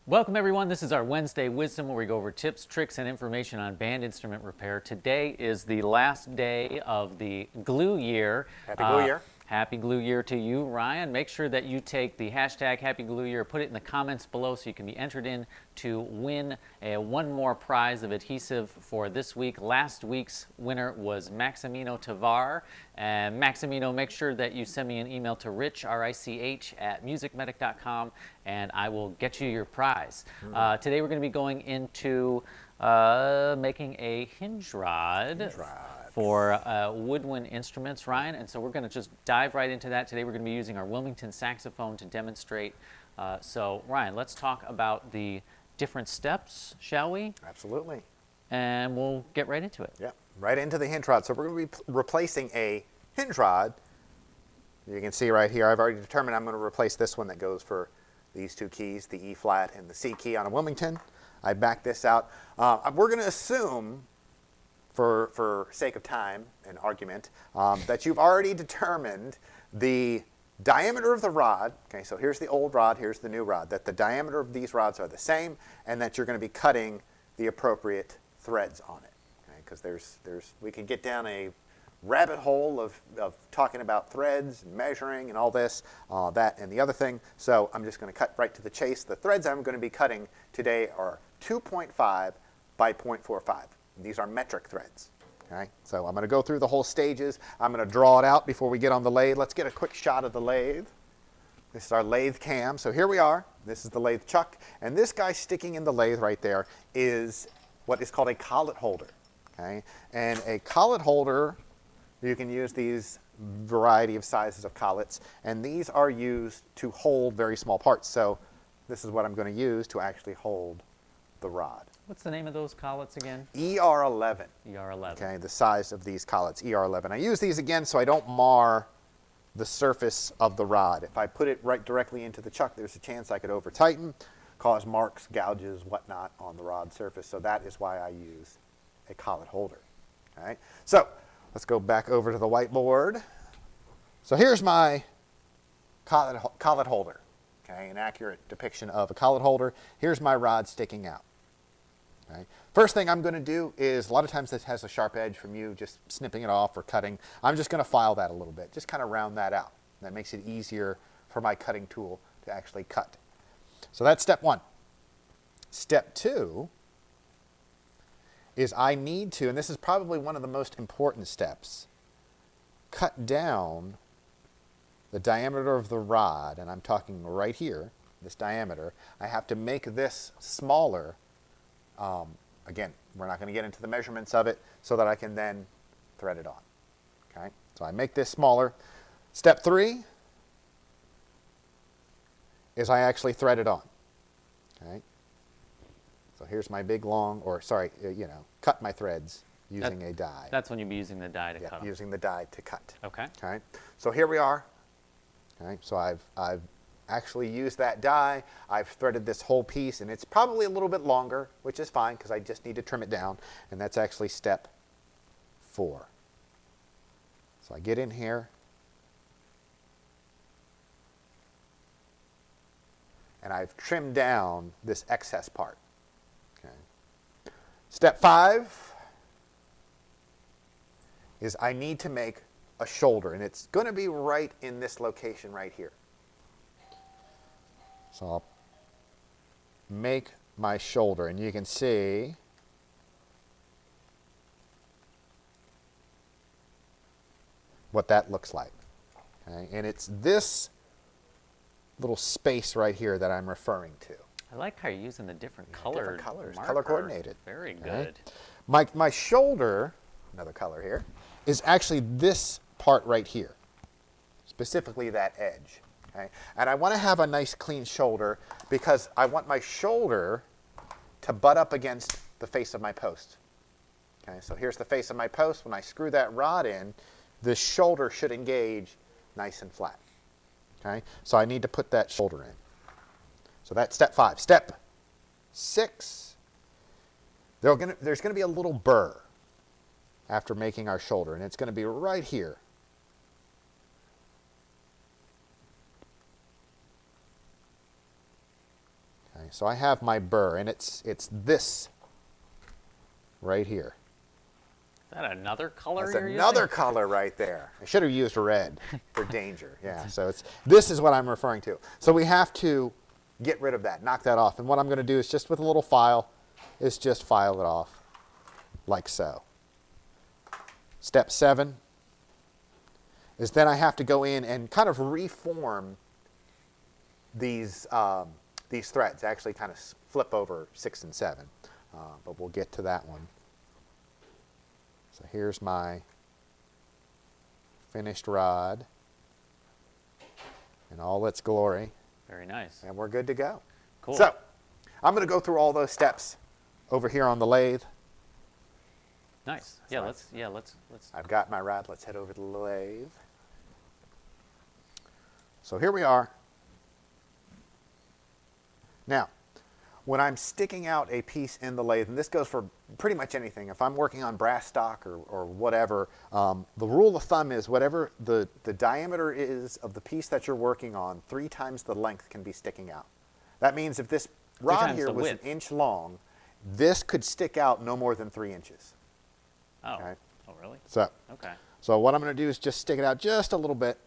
Welcome everyone, this is our Wednesday Wisdom where we go over tips, tricks, and information on band instrument repair. Today is the last day of the glue year. Happy glue year. Happy glue year to you, Ryan. Make sure that you take the hashtag Happy Glue Year, put it in the comments below so you can be entered in to win one more prize of adhesive for this week. Last week's winner was Maximino Tavar. And Maximino, make sure that you send me an email to Rich, R-I-C-H, at MusicMedic.com, and I will get you your prize. Today we're going to be going into making a hinge rod. For woodwind instruments, Ryan, and so we're going to just dive right into that. Today we're going to be using our Wilmington saxophone to demonstrate. So Ryan, let's talk about the different steps, shall we? Absolutely. And we'll get right into it. Yeah, right into the hinge rod. So we're going to be replacing a hinge rod. You can see right here, I've already determined I'm going to replace this one that goes for these two keys, the E flat and the C key on a Wilmington. I backed this out. We're going to assume, for sake of time and argument, that you've already determined the diameter of the rod. Okay, so here's the old rod, here's the new rod, that the diameter of these rods are the same, and that you're going to be cutting the appropriate threads on it. Okay, because we can get down a rabbit hole of talking about threads and measuring and all this, that and the other thing. So I'm just going to cut right to the chase. The threads I'm going to be cutting today are 2.5 by 0.45. These are metric threads. Okay? So I'm going to go through the whole stages. I'm going to draw it out before we get on the lathe. Let's get a quick shot of the lathe. This is our lathe cam. So here we are. This is the lathe chuck. And this guy sticking in the lathe right there is what is called a collet holder. Okay? And a collet holder, you can use these variety of sizes of collets. And these are used to hold very small parts. So this is what I'm going to use to actually hold the rod. What's the name of those collets again? ER11. ER11. Okay, the size of these collets, ER11. I use these again so I don't mar the surface of the rod. If I put it right directly into the chuck, there's a chance I could over tighten, cause marks, gouges, whatnot on the rod surface. So that is why I use a collet holder. All right, so let's go back over to the whiteboard. So here's my collet holder. Okay, an accurate depiction of a collet holder. Here's my rod sticking out. Okay. First thing I'm going to do is, a lot of times this has a sharp edge from you just snipping it off or cutting. I'm just going to file that a little bit, just kind of round that out. That makes it easier for my cutting tool to actually cut. So that's step one. Step two is I need to, and this is probably one of the most important steps, cut down the diameter of the rod, and I'm talking right here, this diameter. I have to make this smaller. Again, we're not going to get into the measurements of it, so that I can then thread it on. Okay, so I make this smaller. Step three is I actually thread it on. Okay, so here's my big long, or sorry, cut my threads using a die. That's when you'd be using the die to cut them. Using the die to cut. Okay. Okay, so here we are. Okay, so I've actually used that die. I've threaded this whole piece, and it's probably a little bit longer, which is fine because I just need to trim it down, and that's actually step 4. So I get in here, and I've trimmed down this excess part. Okay. Step 5 is I need to make a shoulder, and it's going to be right in this location right here. So I'll make my shoulder, and you can see what that looks like. Okay? And it's this little space right here that I'm referring to. I like how you're using the different colors. Color coordinated. Very good. Okay? My shoulder, another color here, is actually this part right here, specifically that edge. Okay? And I want to have a nice clean shoulder because I want my shoulder to butt up against the face of my post. Okay, so here's the face of my post. When I screw that rod in, the shoulder should engage nice and flat. Okay, so I need to put that shoulder in. So that's step 5. Step 6, there's going to be a little burr after making our shoulder, and it's going to be right here. Okay. so I have my burr, and it's this right here. Is that another color That's you're another using? color right there. I should have used red for danger. Yeah, so this is what I'm referring to. So we have to get rid of that, knock that off. And what I'm going to do is just with a little file, is just file it off like so. Step 7 is then I have to go in and kind of reform these threads. Actually kind of flip over 6 and 7, but we'll get to that one. So here's my finished rod in all its glory. Very nice. And we're good to go. Cool. So I'm going to go through all those steps over here on the lathe. Nice. Let's. I've got my rod. Let's head over to the lathe. So here we are. Now, when I'm sticking out a piece in the lathe, and this goes for pretty much anything, if I'm working on brass stock or whatever, the rule of thumb is whatever the diameter is of the piece that you're working on, 3 times the length can be sticking out. That means if this rod here was an inch long, this could stick out no more than 3 inches. Oh. Okay? Oh, really? Okay. So what I'm going to do is just stick it out just a little bit.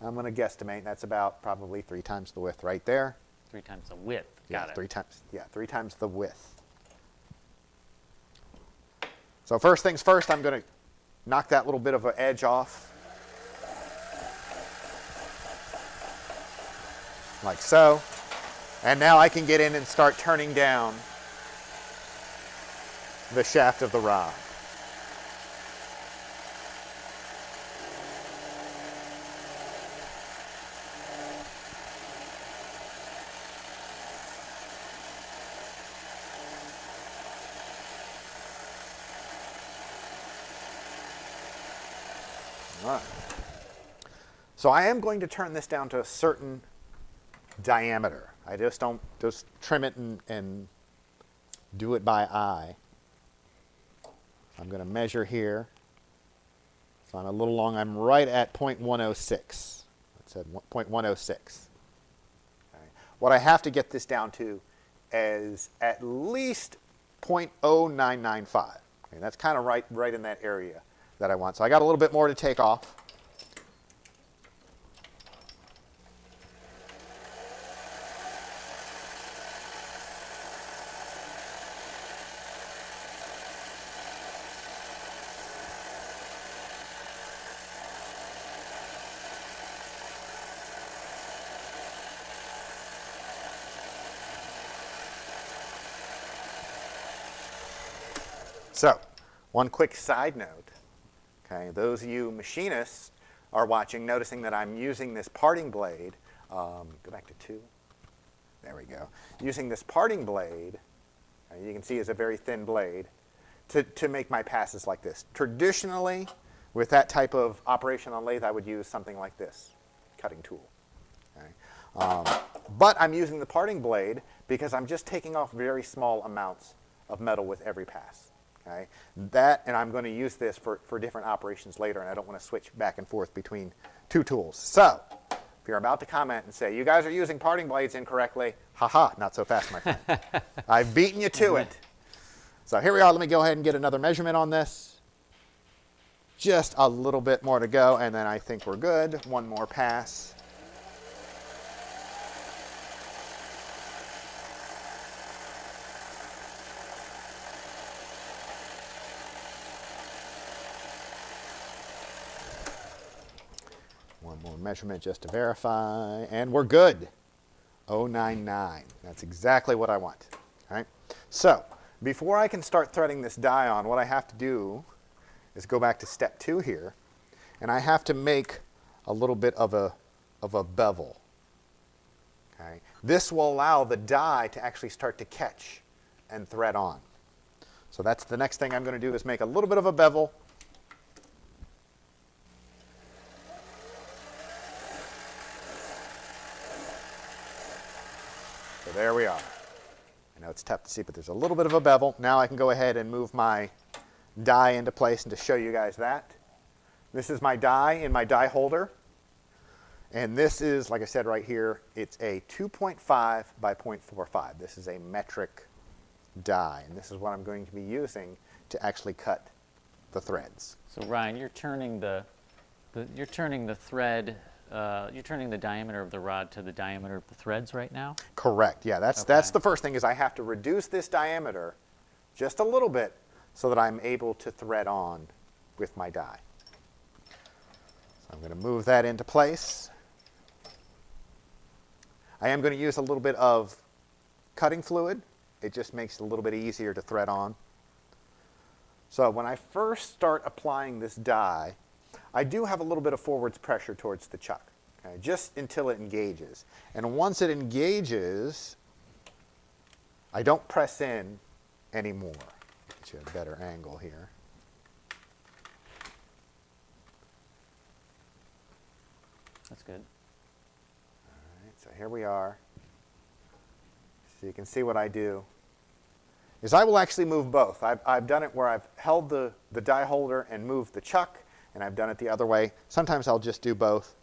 I'm going to guesstimate. That's about probably 3 times the width right there. 3 times the width. Yeah, Got it. 3 times. Yeah, 3 times the width. So first things first, I'm going to knock that little bit of an edge off, like so. And now I can get in and start turning down the shaft of the rod. All right. So I am going to turn this down to a certain diameter. I just don't just trim it and do it by eye. I'm going to measure here. So I'm a little long. I'm right at 0.106. It said 0.106. Okay. What I have to get this down to is at least 0.0995. Okay, that's kind of right in that area that I want. So I got a little bit more to take off. So, one quick side note. Okay, those of you machinists are watching, noticing that I'm using this parting blade. Go back to 2. There we go. Using this parting blade, you can see is a very thin blade, to make my passes like this. Traditionally, with that type of operation on lathe, I would use something like this, cutting tool. Okay? But I'm using the parting blade because I'm just taking off very small amounts of metal with every pass. Okay? That, and I'm going to use this for different operations later, and I don't want to switch back and forth between 2 tools. So, if you're about to comment and say, you guys are using parting blades incorrectly, haha, not so fast, my friend. I've beaten you to it. So here we are. Let me go ahead and get another measurement on this. Just a little bit more to go, and then I think we're good. One more pass. One more measurement just to verify, and we're good. 099. That's exactly what I want. All right. So before I can start threading this die on, what I have to do is go back to step 2 here, and I have to make a little bit of a bevel. Okay. This will allow the die to actually start to catch and thread on. So that's the next thing I'm going to do is make a little bit of a bevel. So there we are. I know it's tough to see, but there's a little bit of a bevel. Now I can go ahead and move my die into place and to show you guys that. This is my die in my die holder. And this is, like I said right here, it's a 2.5 by 0.45. This is a metric die, and this is what I'm going to be using to actually cut the threads. So Ryan, you're turning the thread, you're turning the diameter of the rod to the diameter of the threads right now? Correct. Yeah, that's the first thing, is I have to reduce this diameter just a little bit so that I'm able to thread on with my die. So I'm going to move that into place. I am going to use a little bit of cutting fluid. It just makes it a little bit easier to thread on. So when I first start applying this die, I do have a little bit of forwards pressure towards the chuck, okay, just until it engages. And once it engages, I don't press in anymore. Get you a better angle here. That's good. All right, so here we are. So you can see what I do is I will actually move both. I've done it where I've held the die holder and moved the chuck, and I've done it the other way. Sometimes I'll just do both.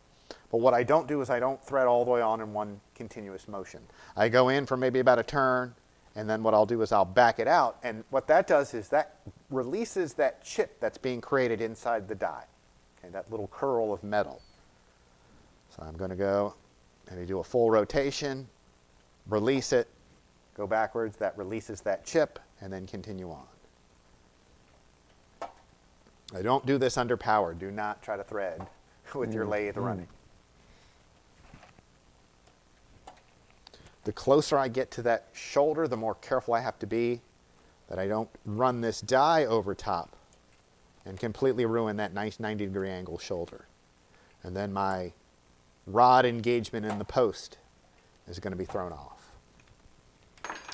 But what I don't do is I don't thread all the way on in one continuous motion. I go in for maybe about a turn, and then what I'll do is I'll back it out. And what that does is that releases that chip that's being created inside the die, okay, that little curl of metal. So I'm going to go and do a full rotation, release it, go backwards, that releases that chip, and then continue on. I don't do this under power. Do not try to thread with your lathe running. The closer I get to that shoulder, the more careful I have to be that I don't run this die over top and completely ruin that nice 90-degree angle shoulder. And then my rod engagement in the post is going to be thrown off.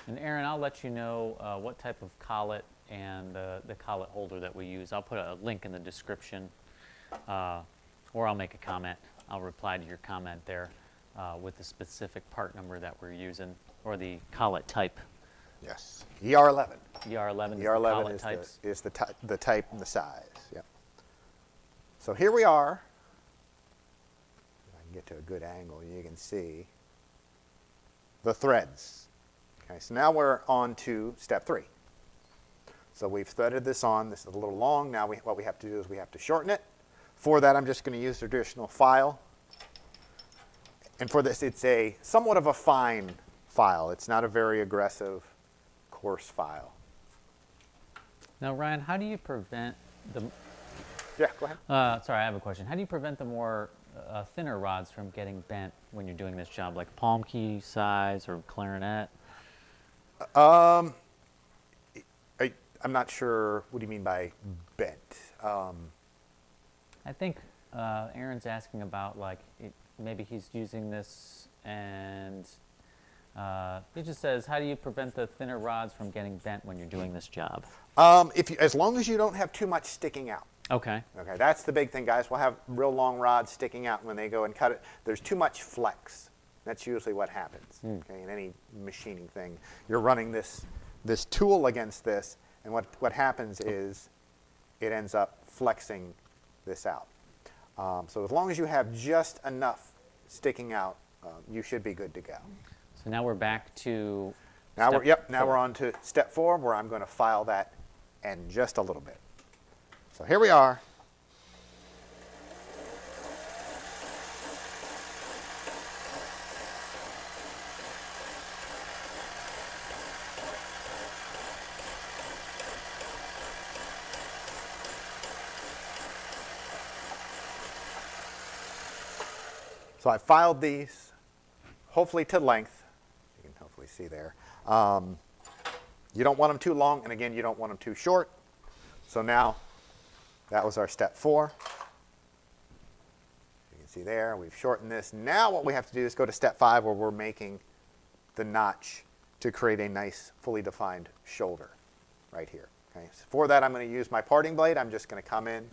And Aaron, I'll let you know what type of collet and the collet holder that we use. I'll put a link in the description, or I'll make a comment. I'll reply to your comment there with the specific part number that we're using, or the collet type. Yes, ER11. ER11 ER11 is the type and the size. Yep. So here we are. If I can get to a good angle, you can see the threads. Okay, so now we're on to step 3. So we've threaded this on. This is a little long. Now what we have to do is we have to shorten it. For that, I'm just going to use the traditional file. And for this, it's a somewhat of a fine file. It's not a very aggressive, coarse file. Now, Ryan, how do you prevent the... Yeah, go ahead. Sorry, I have a question. How do you prevent the more thinner rods from getting bent when you're doing this job, like palm key size or clarinet? I'm not sure. What do you mean by bent? I think Aaron's asking about, like, maybe he's using this and he just says, how do you prevent the thinner rods from getting bent when you're doing this job? As long as you don't have too much sticking out. Okay. Okay, that's the big thing, guys. We'll have real long rods sticking out when they go and cut it. There's too much flex. That's usually what happens. Okay, in any machining thing, you're running this tool against this, and what happens is it ends up flexing this out. So as long as you have just enough sticking out, you should be good to go. So now we're back to now we're on to step 4, where I'm going to file that end just a little bit. So here we are. So I filed these, hopefully to length. You can hopefully see there. You don't want them too long, and again, you don't want them too short. So now, that was our step 4. You can see there, we've shortened this. Now what we have to do is go to step 5, where we're making the notch to create a nice, fully defined shoulder right here. Okay. So for that, I'm going to use my parting blade. I'm just going to come in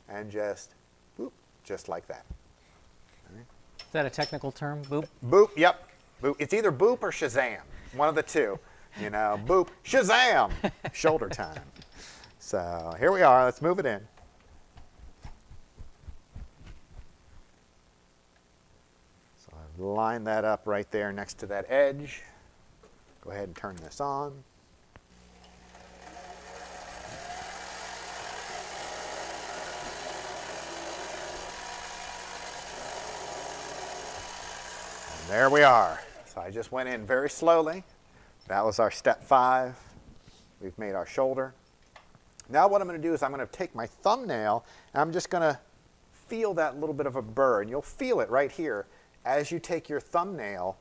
and just, boop, just like that. Is that a technical term, boop? Boop, yep. Boop. It's either boop or Shazam, one of the two. You know, boop, Shazam, shoulder time. So here we are. Let's move it in. line that up right there next to that edge. Go ahead and turn this on. And there we are. So I just went in very slowly. That was our step 5. We've made our shoulder. Now what I'm going to do is I'm going to take my thumbnail and I'm just going to feel that little bit of a burr. And you'll feel it right here. As you take your thumbnail,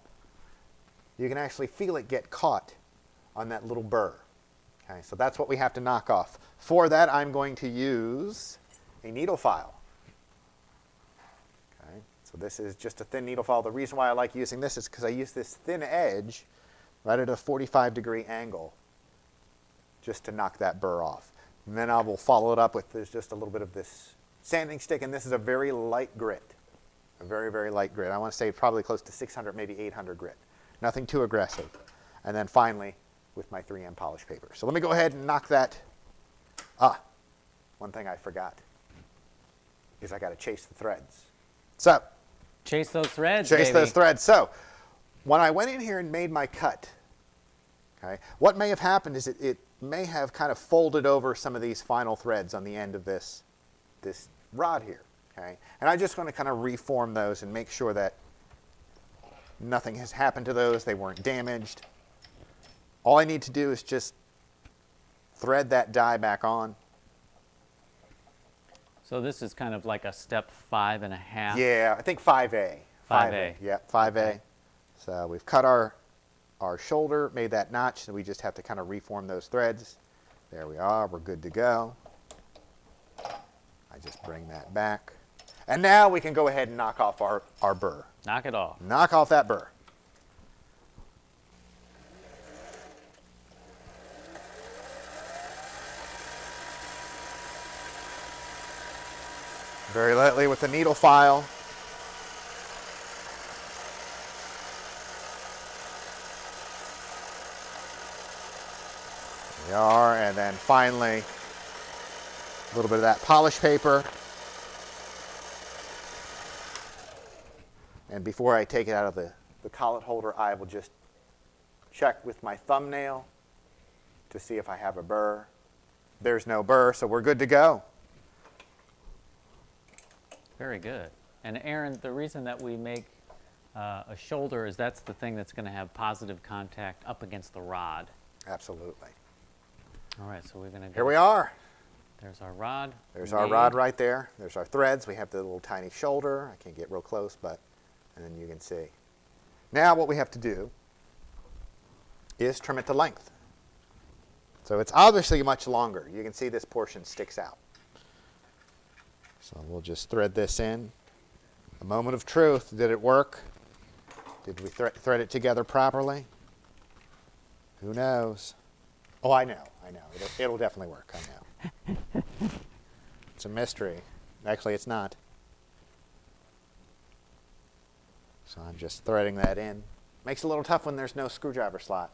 you can actually feel it get caught on that little burr. Okay, so that's what we have to knock off. For that, I'm going to use a needle file. Okay, so this is just a thin needle file. The reason why I like using this is because I use this thin edge right at a 45-degree angle just to knock that burr off. And then I will follow it up with just a little bit of this sanding stick, and this is a very light grit. A very, very light grit. I want to say probably close to 600, maybe 800 grit. Nothing too aggressive. And then finally, with my 3M polish paper. So let me go ahead and knock that. One thing I forgot is I got to chase the threads. So, Chase those threads, chase baby. those threads. So, when I went in here and made my cut, okay, what may have happened is it may have kind of folded over some of these final threads on the end of this rod here. Okay, and I'm just going to kind of reform those and make sure that nothing has happened to those. They weren't damaged. All I need to do is just thread that die back on. So this is kind of like a step 5.5. Yeah, I think 5A. 5A. Yep, 5A. Okay. So we've cut our shoulder, made that notch, and we just have to kind of reform those threads. There we are. We're good to go. I just bring that back. And now we can go ahead and knock off our burr. Knock it off. Knock off that burr. Very lightly with the needle file. There we are, and then finally a little bit of that polish paper. And before I take it out of the collet holder, I will just check with my thumbnail to see if I have a burr. There's no burr, so we're good to go. Very good. And Aaron, the reason that we make a shoulder is that's the thing that's going to have positive contact up against the rod. Absolutely. All right, so we're going to go. Here we are. There's our rod. There's our rod right there. There's our threads. We have the little tiny shoulder. I can't get real close, but and then you can see. Now what we have to do is trim it to length. So it's obviously much longer. You can see this portion sticks out. So we'll just thread this in. A moment of truth. Did it work? Did we thread it together properly? Who knows? Oh, I know. It'll definitely work. I know. It's a mystery. Actually, it's not. So I'm just threading that in. Makes it a little tough when there's no screwdriver slot.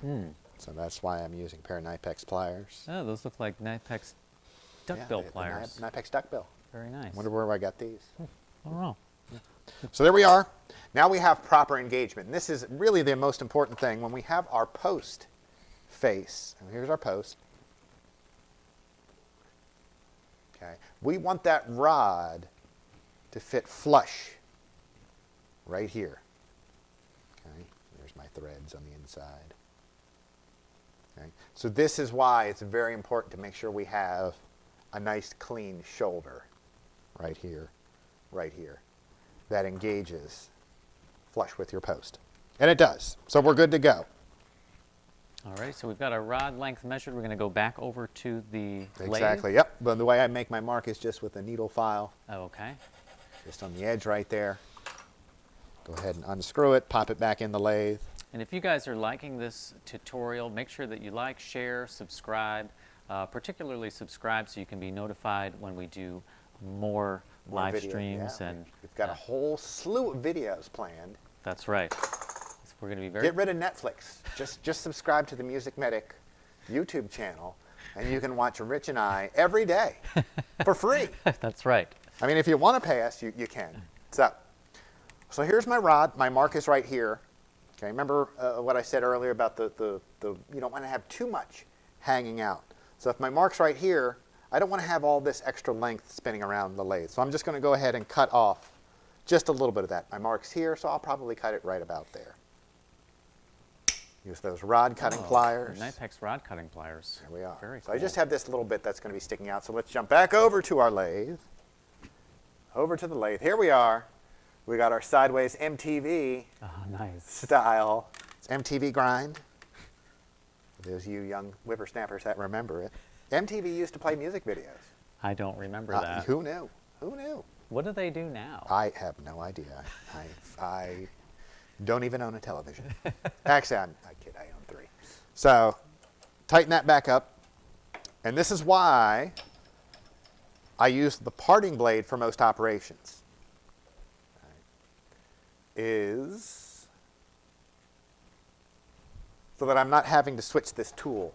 So that's why I'm using a pair of Knipex pliers. Oh, those look like Knipex Duckbill pliers. Knipex Duckbill. Very nice. Wonder where I got these. I don't know. So there we are. Now we have proper engagement. And this is really the most important thing. When we have our post face, and here's our post. Okay. We want that rod to fit flush right here. Okay. There's my threads on the inside. Okay. So this is why it's very important to make sure we have a nice clean shoulder right here, that engages flush with your post. And it does. So we're good to go. All right, so we've got our rod length measured. We're going to go back over to the Exactly, lathe. yep. But the way I make my mark is just with a needle file, Oh, okay. just on the edge right there. Go ahead and unscrew it, pop it back in the lathe. And if you guys are liking this tutorial, make sure that you like, share, subscribe, particularly subscribe so you can be notified when we do more live video, streams. yeah. And We've got a whole slew of videos planned. that's right. So we're going to be very... Get rid of Netflix. Just subscribe to the Music Medic YouTube channel, and you can watch Rich and I every day for free. That's right. I mean, if you want to pay us, you can. So here's my rod. My mark is right here. Okay, remember what I said earlier about the you don't want to have too much hanging out. So if my mark's right here, I don't want to have all this extra length spinning around the lathe. So I'm just going to go ahead and cut off just a little bit of that. My mark's here, so I'll probably cut it right about there. Use those rod cutting pliers. Knipex rod cutting pliers. There we are. Very So cool. I just have this little bit that's going to be sticking out. So let's jump back over to our lathe. Over to the lathe. Here we are. We got our sideways MTV Nice. style. It's MTV grind. For those of you young whippersnappers that remember it. MTV used to play music videos. I don't remember that. Who knew? Who knew? What do they do now? I have no idea. I don't even own a television. Actually, I kid, I own 3. So tighten that back up. And this is why I use the parting blade for most operations. Is so that I'm not having to switch this tool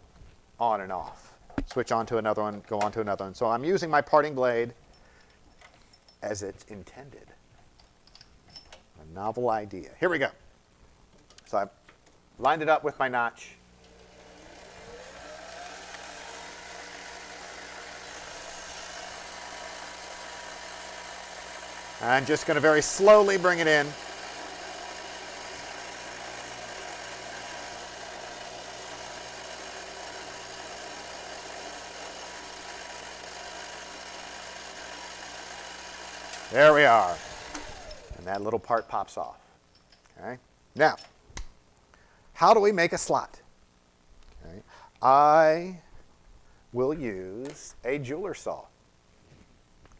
on and off. Switch onto another one, go onto another one. So I'm using my parting blade as it's intended. A novel idea. Here we go. So I've lined it up with my notch. I'm just going to very slowly bring it in. There we are. And that little part pops off. Okay. Now, how do we make a slot? Okay. I will use a jeweler saw.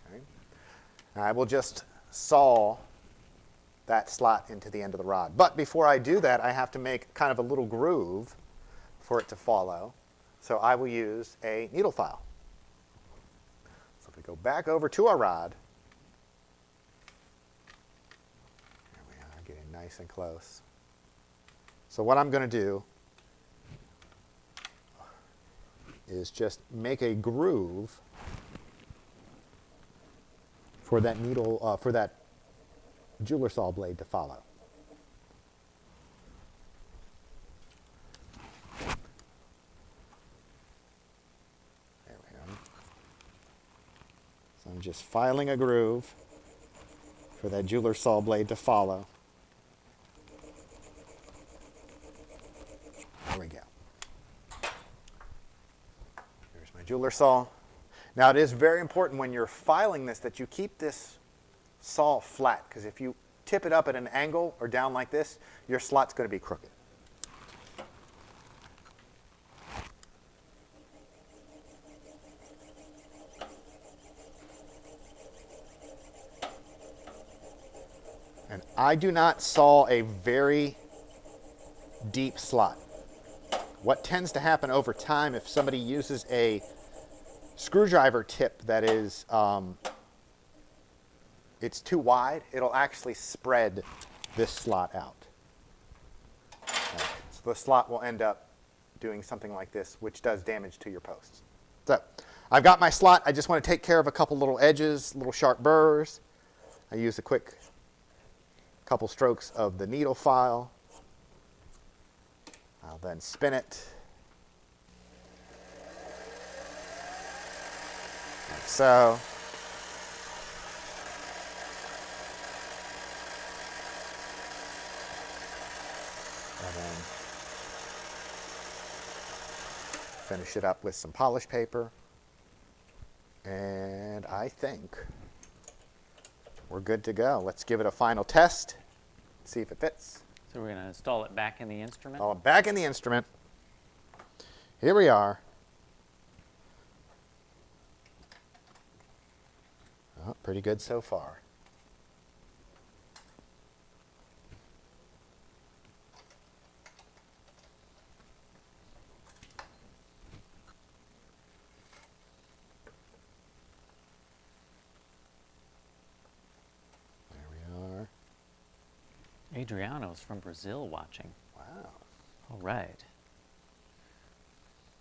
Okay. I will just saw that slot into the end of the rod. But before I do that, I have to make kind of a little groove for it to follow. So I will use a needle file. So if we go back over to our rod, there we are, getting nice and close. So what I'm going to do is just make a groove for that needle, for that jeweler saw blade to follow. There we go. So I'm just filing a groove for that jeweler saw blade to follow. There we go. There's my jeweler saw. Now it is very important when you're filing this that you keep this saw flat, because if you tip it up at an angle or down like this, your slot's going to be crooked. And I do not saw a very deep slot. What tends to happen over time if somebody uses a screwdriver tip that is it's too wide, it'll actually spread this slot out. Okay. So the slot will end up doing something like this, which does damage to your posts. So I've got my slot. I just want to take care of a couple little edges, little sharp burrs. I use a quick couple strokes of the needle file. I'll then spin it. Like so. And then finish it up with some polish paper. And I think we're good to go. Let's give it a final test, see if it fits. So we're going to install it back in the instrument? All back in the instrument. Here we are. Oh, pretty good so far. There we are. Adriano's from Brazil watching. Wow. All right.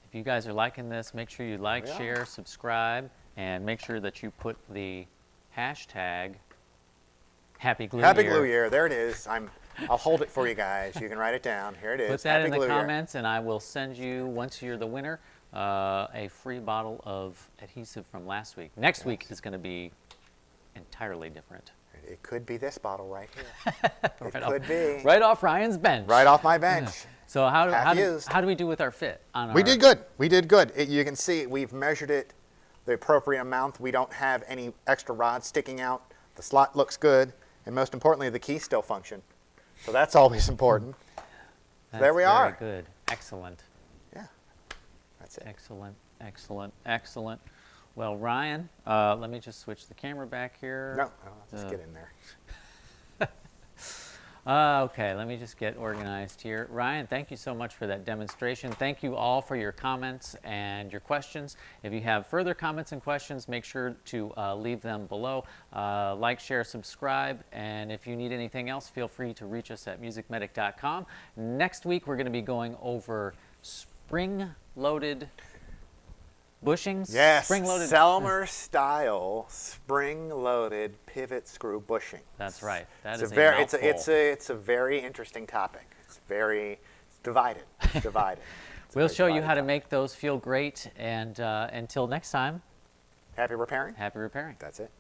If you guys are liking this, make sure you like, Yeah. share, subscribe, and make sure that you put the hashtag Happy glue Happy year. glue year. There it is. I'll hold it for you guys. You can write it down. Here it is. Put that Happy in the glue year. comments, and I will send you, once you're the winner, a free bottle of adhesive from last week. Next week is going to be entirely different. It could be this bottle right here. It Right could be. Right off Ryan's bench. Right off my bench. So how used. do we do with our fit? On We our, did good. We did good. You can see we've measured it the appropriate amount. We don't have any extra rods sticking out. The slot looks good. And most importantly, the keys still function. So that's always important. That's there we are. Very good. Excellent. Yeah. That's it. Excellent. Excellent. Excellent. Well, Ryan, let me just switch the camera back here. No, let's get in there. Okay, let me just get organized here. Ryan, thank you so much for that demonstration. Thank you all for your comments and your questions. If you have further comments and questions, make sure to leave them below. Like, share, subscribe, and if you need anything else, feel free to reach us at MusicMedic.com. Next week, we're going to be going over spring-loaded bushings. Yes, Spring-loaded. Selmer style spring-loaded pivot screw bushing. That's right. That is It's a very interesting topic. It's divided. It's divided. We'll show you how to make those feel great. And until next time, Happy repairing. happy repairing. That's it.